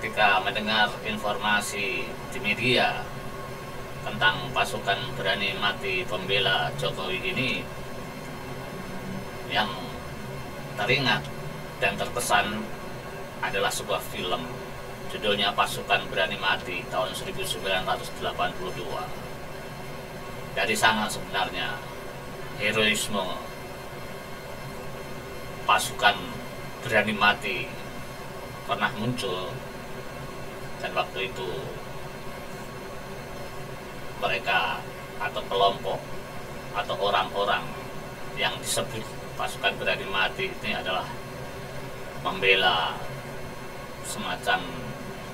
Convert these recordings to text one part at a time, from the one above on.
Ketika mendengar informasi di media tentang pasukan berani mati pembela Jokowi ini, yang teringat dan terkesan adalah sebuah film, judulnya Pasukan Berani Mati tahun 1982. Dari sana sebenarnya heroisme pasukan berani mati pernah muncul, dan waktu itu mereka atau kelompok atau orang-orang yang disebut pasukan berani mati ini adalah membela semacam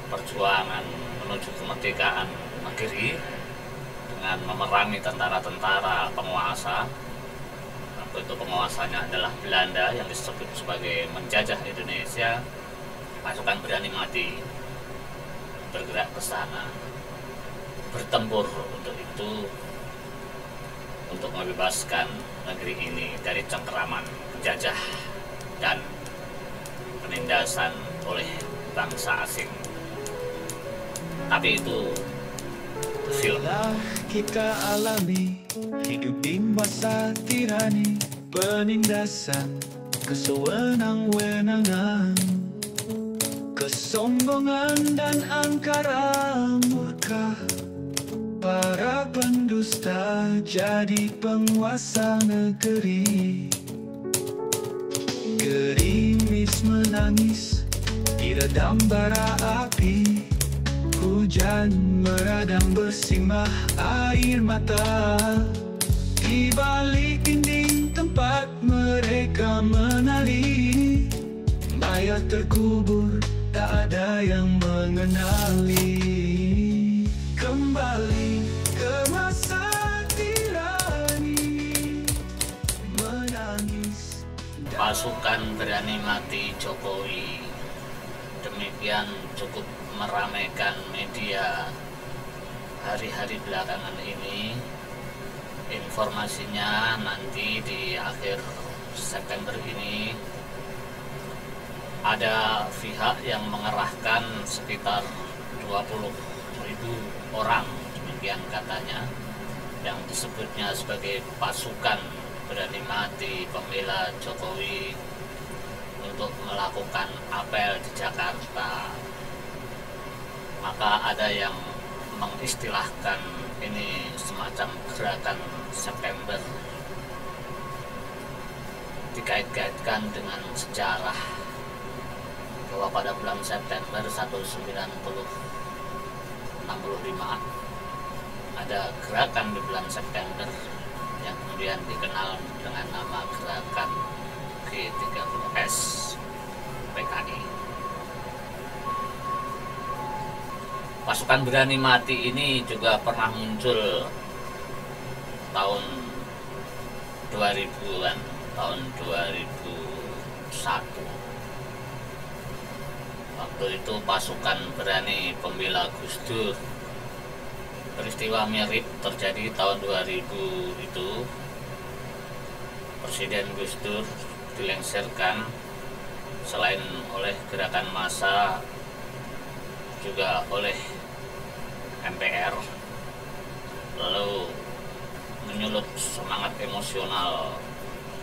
perjuangan menuju kemerdekaan negeri dengan memerangi tentara-tentara penguasa. Waktu itu penguasanya adalah Belanda yang disebut sebagai menjajah Indonesia. Pasukan berani mati bergerak ke sana, bertempur untuk itu, untuk membebaskan negeri ini dari cengkeraman penjajah dan penindasan oleh bangsa asing. Tapi itu film. Kita alami hidup di masa tirani, penindasan, kesewenang-wenangan, kesombongan dan angkara murka. Para pendusta jadi penguasa negeri. Gerimis menangis diredam bara api, hujan meradang bersimbah air mata. Di balik dinding tempat mereka menali, mayat terkubur, tak ada yang mengenali. Kembali ke masa tirani, menangis. Pasukan berani mati Jokowi demikian cukup meramaikan media hari-hari belakangan ini. Informasinya nanti di akhir September ini ada pihak yang mengerahkan sekitar 20.000 orang, demikian katanya, yang disebutnya sebagai pasukan berani mati pembela Jokowi, untuk melakukan apel di Jakarta. Maka ada yang mengistilahkan ini semacam gerakan September, dikait-kaitkan dengan sejarah bahwa pada bulan September 1965 ada gerakan di bulan September yang kemudian dikenal dengan nama gerakan G30S PKI. Pasukan berani mati ini juga pernah muncul tahun 2000-an, tahun 2001. Waktu itu pasukan berani pembela Gus Dur. Peristiwa mirip terjadi tahun 2000 itu. Presiden Gus Dur dilengsarkan selain oleh gerakan massa juga oleh MPR, lalu menyulut semangat emosional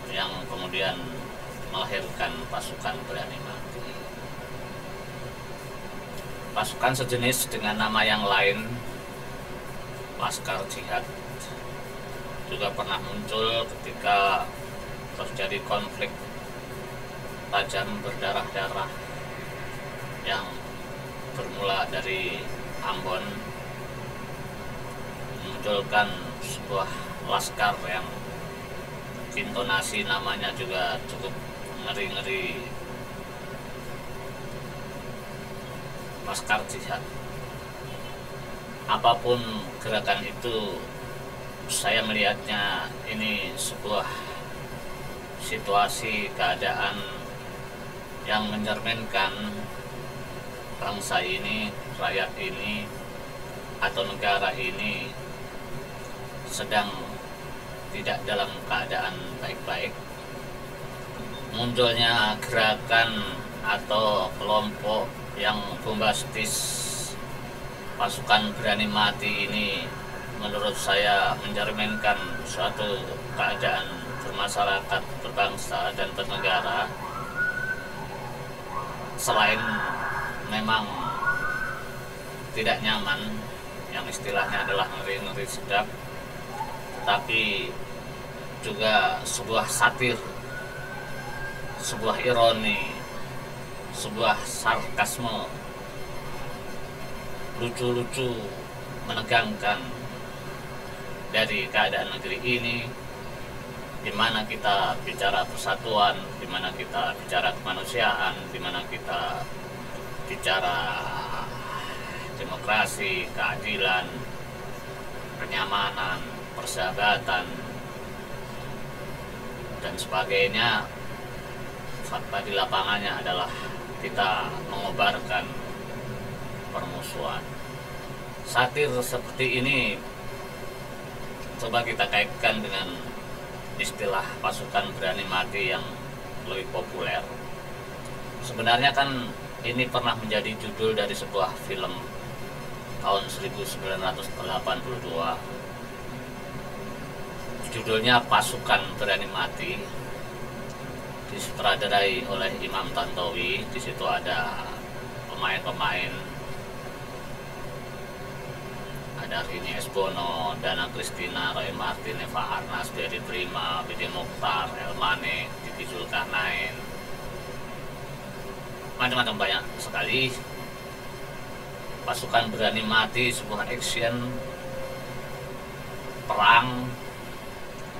yang kemudian melahirkan pasukan berani mati. Pasukan sejenis dengan nama yang lain, Laskar Jihad, juga pernah muncul ketika terjadi konflik tajam berdarah-darah yang bermula dari Ambon, memunculkan sebuah laskar yang intonasi namanya juga cukup ngeri-ngeri, Laskar Jihad. Apapun gerakan itu, saya melihatnya ini sebuah situasi keadaan yang mencerminkan bangsa ini, rakyat ini, atau negara ini sedang tidak dalam keadaan baik-baik. Munculnya gerakan atau kelompok yang bombastis pasukan berani mati ini menurut saya mencerminkan suatu keadaan bermasyarakat, berbangsa dan bernegara. Selain memang tidak nyaman, yang istilahnya adalah ngeri-ngeri sedap, tapi juga sebuah satir, sebuah ironi, sebuah sarkasme lucu-lucu menegangkan dari keadaan negeri ini, di mana kita bicara persatuan, di mana kita bicara kemanusiaan, di mana kita bicara demokrasi, keadilan, kenyamanan, persahabatan, dan sebagainya. Fakta di lapangannya adalah kita mengobarkan permusuhan. Satir seperti ini coba kita kaitkan dengan istilah pasukan berani mati yang lebih populer. Sebenarnya kan ini pernah menjadi judul dari sebuah film tahun 1982. Judulnya Pasukan Berani Mati, disutradarai oleh Imam Tantowi. Di situ ada pemain-pemain, ada Rini Esbono, Dana Kristina, Roy Martin, Eva Arnas, Berry Prima, Bidi Mukhtar, Elmane, Didi Zulkarnain, macam-macam banyak sekali. Pasukan Berani Mati, sebuah action perang,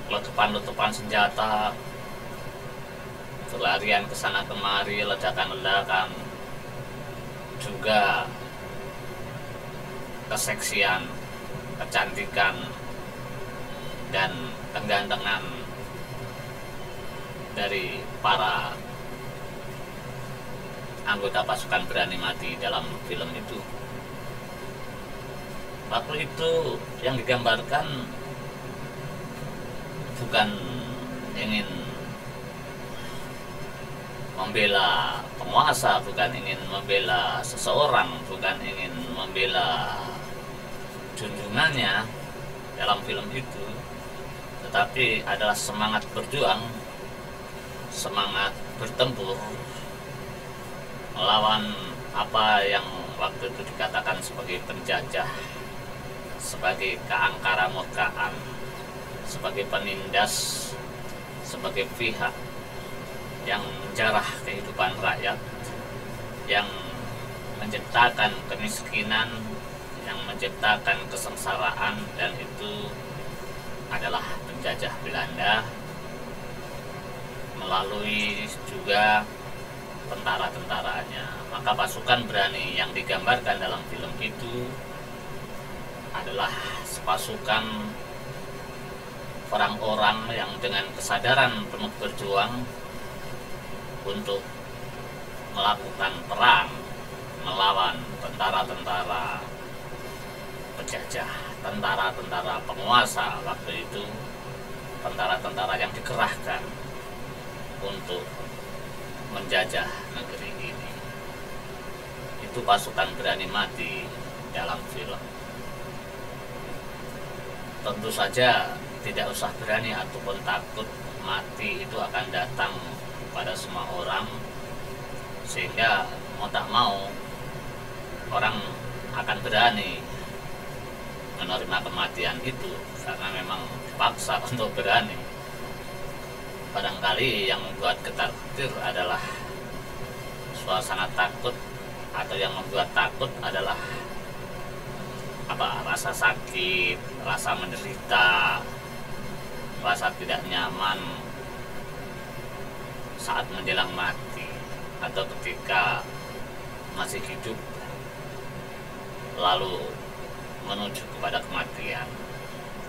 letupan-letupan senjata, berlarian ke sana kemari, ledakan-ledakan, juga keseksian, kecantikan, dan kegantengan dari para anggota pasukan Berani Mati dalam film itu. Waktu itu yang digambarkan bukan ingin membela penguasa, bukan ingin membela seseorang, bukan ingin membela junjungannya dalam film itu, tetapi adalah semangat berjuang, semangat bertempur melawan apa yang waktu itu dikatakan sebagai penjajah, sebagai keangkara murkaan, sebagai penindas, sebagai pihak yang menjarah kehidupan rakyat, yang menciptakan kemiskinan, yang menciptakan kesengsaraan, dan itu adalah penjajah Belanda melalui juga tentara-tentaranya. Maka pasukan berani yang digambarkan dalam film itu adalah sepasukan orang-orang yang dengan kesadaran penuh berjuang untuk melakukan perang melawan tentara-tentara penjajah, tentara-tentara penguasa waktu itu, tentara-tentara yang dikerahkan untuk menjajah negeri ini. Itu pasukan Berani Mati dalam film. Tentu saja tidak usah berani ataupun takut, mati itu akan datang pada semua orang, sehingga mau tak mau orang akan berani menerima kematian itu karena memang dipaksa untuk berani. Barangkali yang membuat ketakdir adalah suasana takut, atau yang membuat takut adalah rasa sakit, rasa menderita, rasa tidak nyaman saat menjelang mati atau ketika masih hidup lalu menuju kepada kematian.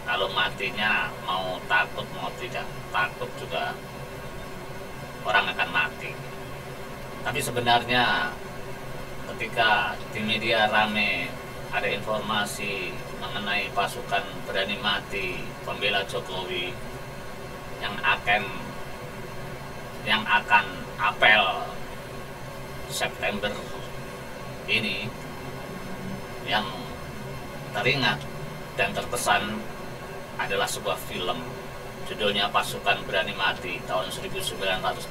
Kalau matinya mau takut mau tidak takut juga orang akan mati. Tapi sebenarnya ketika di media rame ada informasi mengenai pasukan Berani Mati pembela Jokowi yang akan apel September ini yang teringat dan terkesan adalah sebuah film, judulnya Pasukan Berani Mati tahun 1982.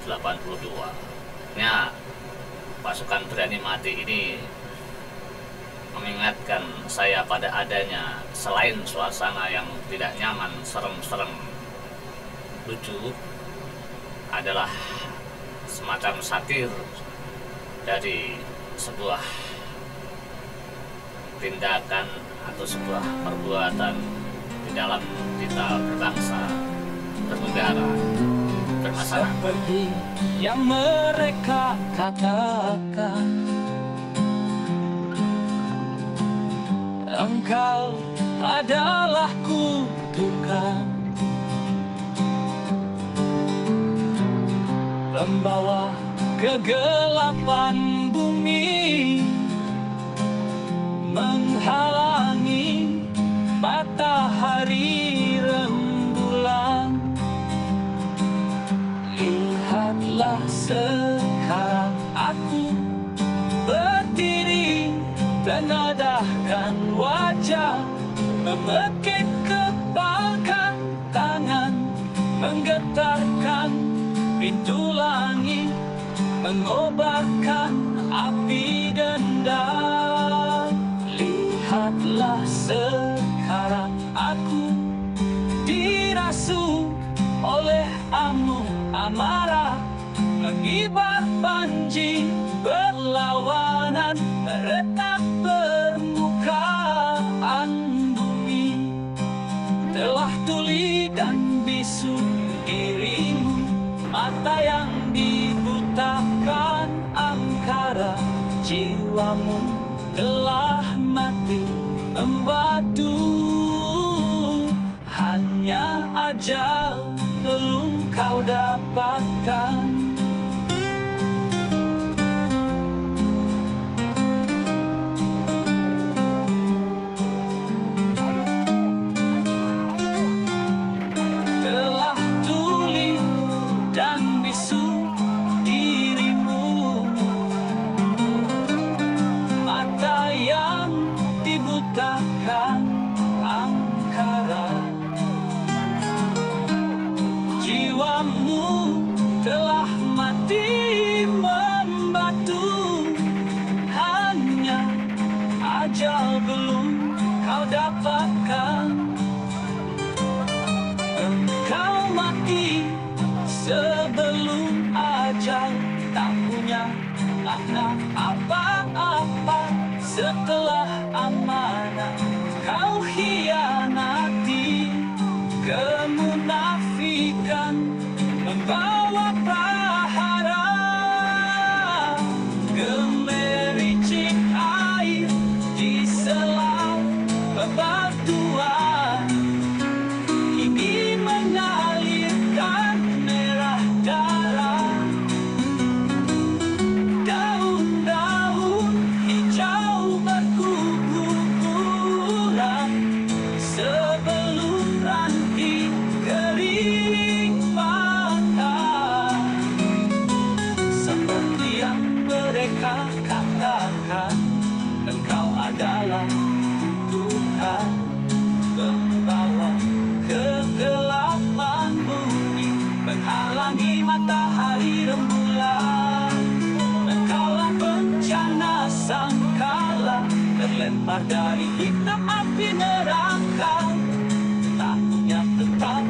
Pasukan Berani Mati ini mengingatkan saya pada adanya, selain suasana yang tidak nyaman, serem-serem, lucu, adalah semacam satir dari sebuah tindakan atau sebuah perbuatan di dalam kita berbangsa, bernegara, bermasyarakat. Seperti yang mereka katakan, engkau adalah kutukan, pembawa kegelapan bumi, menghalangi matahari rembulan. Lihatlah sekarang aku berdiri, menadahkan wajah, memekik kepalkan tangan, menggetarkan pintu langit, mengobarkan api dendam. Lihatlah sekarang aku dirasuk oleh amarah, mengibar panji berlawanan, meretak permukaan bumi. Telah tuli dan bisu dirimu, mata yang dibutakan angkara, jiwamu telah mati membatu. Hanya ajal belum kau dapatkan. Telah tuli dan bisu dirimu, mata yang dibutakan angkara, jiwamu telah mati membatu. Hanya ajal belum kau dapatkan. Engkau mati sebelum ajal, tak punya makna apa-apa. Setelah amanah kau hianati, kemunafikan membawa prahara, gemericik air di sela bebatuan, ingin mengalirkan merah darah. Daun-daun hijau berguguran sebelum ranting kering patah. Seperti yang mereka katakan, engkau adalah Tuhan, pembawa kegelapan bumi, menghalangi matahari rembulan. Engkaulah bencana sangkala, terlempar dari hitam api neraka, tak punya tempat